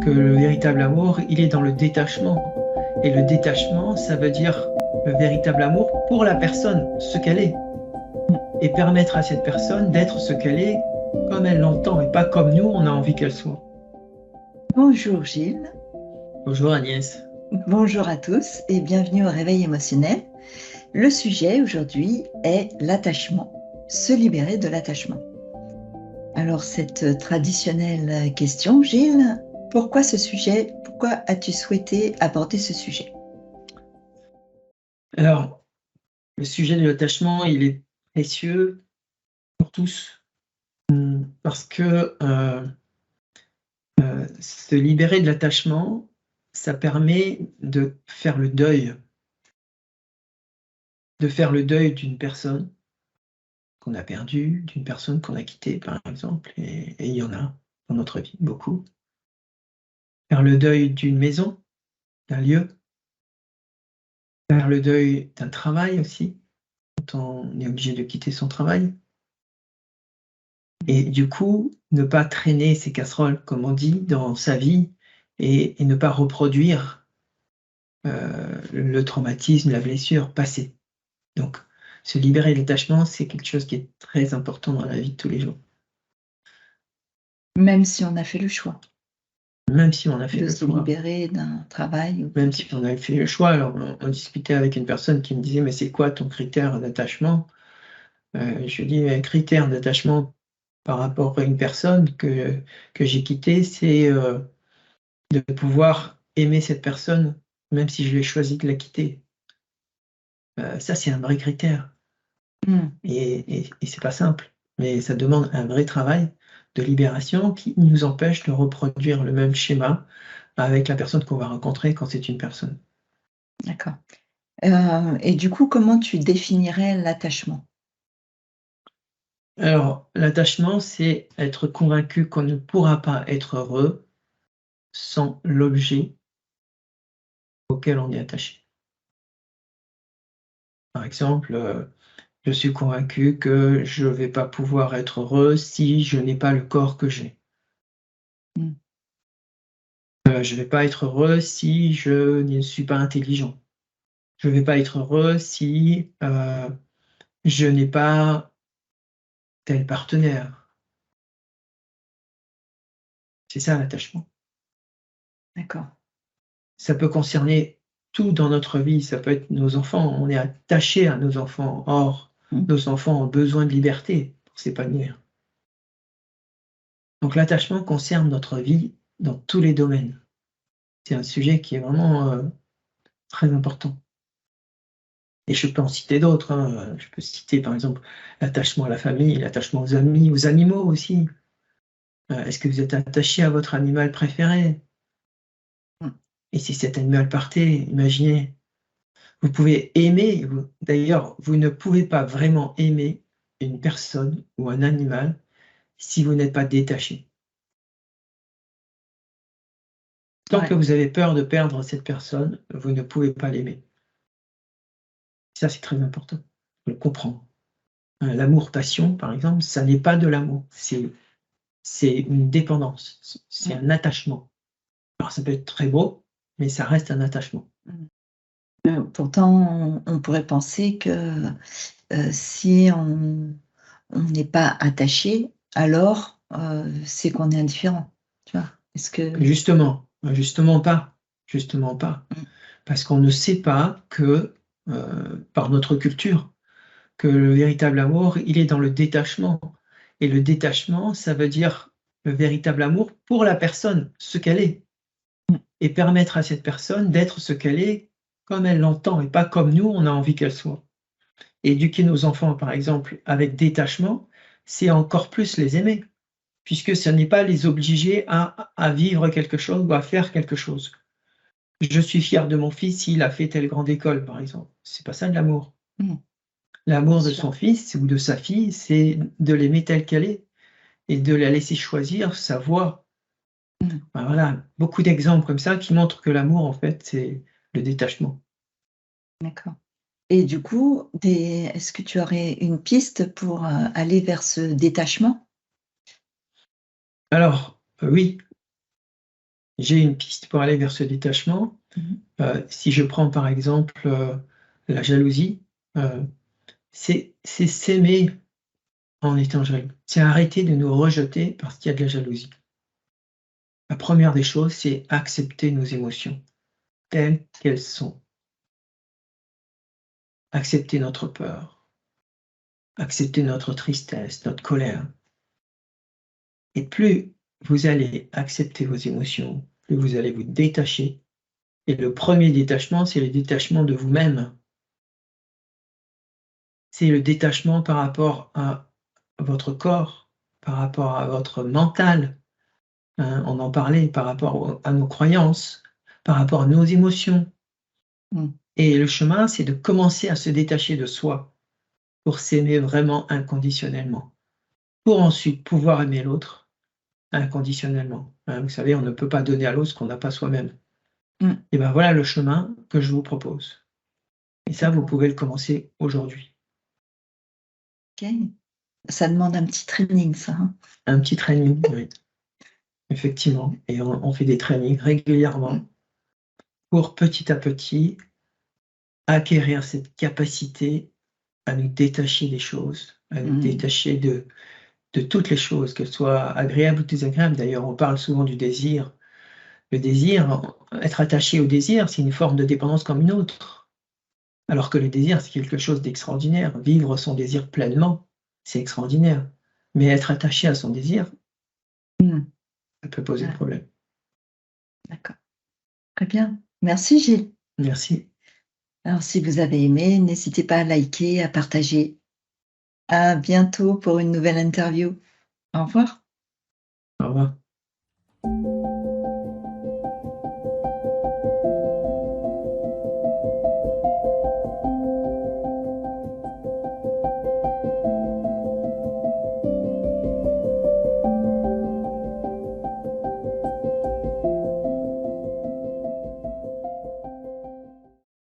que le véritable amour, il est dans le détachement. Et le détachement, ça veut dire le véritable amour pour la personne, ce qu'elle est. Et permettre à cette personne d'être ce qu'elle est comme elle l'entend et pas comme nous, on a envie qu'elle soit. Bonjour Gilles, Bonjour Agnès. bonjour à tous et bienvenue au Réveil émotionnel. Le sujet aujourd'hui est l'attachement, se libérer de l'attachement. Alors cette traditionnelle question, Gilles, pourquoi ce sujet? Pourquoi as-tu souhaité aborder ce sujet? Alors, le sujet de l'attachement, il est précieux pour tous parce que se libérer de l'attachement, ça permet de faire le deuil d'une personne qu'on a perdue, d'une personne qu'on a quittée, par exemple, et il y en a dans notre vie, beaucoup. Faire le deuil d'une maison, d'un lieu, faire le deuil d'un travail aussi, quand on est obligé de quitter son travail. Et du coup, ne pas traîner ses casseroles, comme on dit, dans sa vie et ne pas reproduire le traumatisme, la blessure passée. Donc, se libérer de l'attachement, c'est quelque chose qui est très important dans la vie de tous les jours. Même si on a fait le choix Même si on a fait de le se choix. libérer d'un travail. Même si on avait fait le choix. Alors, on discutait avec une personne qui me disait: «Mais c'est quoi ton critère d'attachement?» Je lui dis: «Un critère d'attachement par rapport à une personne que j'ai quittée, c'est, de pouvoir aimer cette personne, même si je l'ai choisi de la quitter». Ça, c'est un vrai critère et c'est pas simple, mais ça demande un vrai travail de libération qui nous empêche de reproduire le même schéma avec la personne qu'on va rencontrer quand c'est une personne. D'accord. Et du coup, comment tu définirais l'attachement? Alors, l'attachement, c'est être convaincu qu'on ne pourra pas être heureux sans l'objet auquel on est attaché. Par exemple, je suis convaincu que je ne vais pas pouvoir être heureux si je n'ai pas le corps que j'ai. Mmh. Je ne vais pas être heureux si je ne suis pas intelligent. Je ne vais pas être heureux si, je n'ai pas tel partenaire. C'est ça l'attachement. D'accord. Ça peut concerner tout dans notre vie, ça peut être nos enfants, on est attaché à nos enfants. Or, Mmh. nos enfants ont besoin de liberté pour s'épanouir. Donc l'attachement concerne notre vie dans tous les domaines. C'est un sujet qui est vraiment, très important et je peux en citer d'autres, hein, je peux citer par exemple l'attachement à la famille, l'attachement aux amis, aux animaux aussi. Est-ce que vous êtes attaché à votre animal préféré? Mmh. Et si cet animal partait, imaginez, vous pouvez aimer, d'ailleurs, vous ne pouvez pas vraiment aimer une personne ou un animal si vous n'êtes pas détaché. Tant que Ouais. vous avez peur de perdre cette personne, vous ne pouvez pas l'aimer. Ça, c'est très important, faut le comprendre. L'amour-passion, par exemple, ça n'est pas de l'amour, c'est une dépendance, c'est Mmh. un attachement. Alors ça peut être très beau, mais ça reste un attachement. Mmh. Pourtant, on pourrait penser que, si on n'est pas attaché, alors, c'est qu'on est indifférent, tu vois? Est-ce que Justement pas, mmh, parce qu'on ne sait pas que, par notre culture, que le véritable amour, il est dans le détachement et le détachement, ça veut dire le véritable amour pour la personne, ce qu'elle est mmh, et permettre à cette personne d'être ce qu'elle est comme elle l'entend et pas comme nous, on a envie qu'elle soit. Éduquer nos enfants, par exemple, avec détachement, c'est encore plus les aimer, puisque ce n'est pas les obliger à vivre quelque chose ou à faire quelque chose. Je suis fier de mon fils s'il a fait telle grande école, par exemple. C'est pas ça de l'amour. mmh, bien L'amour de sûr. son fils ou de sa fille, c'est de l'aimer telle qu'elle est et de la laisser choisir sa voie. Mmh, Enfin, voilà, beaucoup d'exemples comme ça qui montrent que l'amour, en fait, c'est le détachement. d'accord. Et du coup, est-ce que tu aurais une piste pour, aller vers ce détachement? Alors, oui, j'ai une piste pour aller vers ce détachement. Si je prends par exemple la jalousie, c'est s'aimer en étant jaloux. C'est arrêter de nous rejeter parce qu'il y a de la jalousie. La première des choses, c'est accepter nos émotions telles qu'elles sont. Accepter notre peur, accepter notre tristesse, notre colère. Et plus vous allez accepter vos émotions, plus vous allez vous détacher. Et le premier détachement, c'est le détachement de vous-même. C'est le détachement par rapport à votre corps, par rapport à votre mental, hein, on en parlait, par rapport à nos croyances, par rapport à nos émotions. Et le chemin, c'est de commencer à se détacher de soi pour s'aimer vraiment inconditionnellement, pour ensuite pouvoir aimer l'autre inconditionnellement. Hein, vous savez, on ne peut pas donner à l'autre ce qu'on n'a pas soi-même. Et ben voilà le chemin que je vous propose. Et ça, vous pouvez le commencer aujourd'hui. Ok. Ça demande un petit training, ça. Hein. Un petit training, oui. Effectivement. Et on fait des trainings régulièrement pour petit à petit acquérir cette capacité à nous détacher des choses, à nous détacher de toutes les choses, qu'elles soient agréables ou désagréables. D'ailleurs, on parle souvent du désir. Le désir, être attaché au désir, c'est une forme de dépendance comme une autre. Alors que le désir, c'est quelque chose d'extraordinaire. Vivre son désir pleinement, c'est extraordinaire. Mais être attaché à son désir, ça peut poser problème. D'accord. Très bien. Merci Gilles. Merci. Alors si vous avez aimé, n'hésitez pas à liker, à partager. À bientôt pour une nouvelle interview. Au revoir. Au revoir.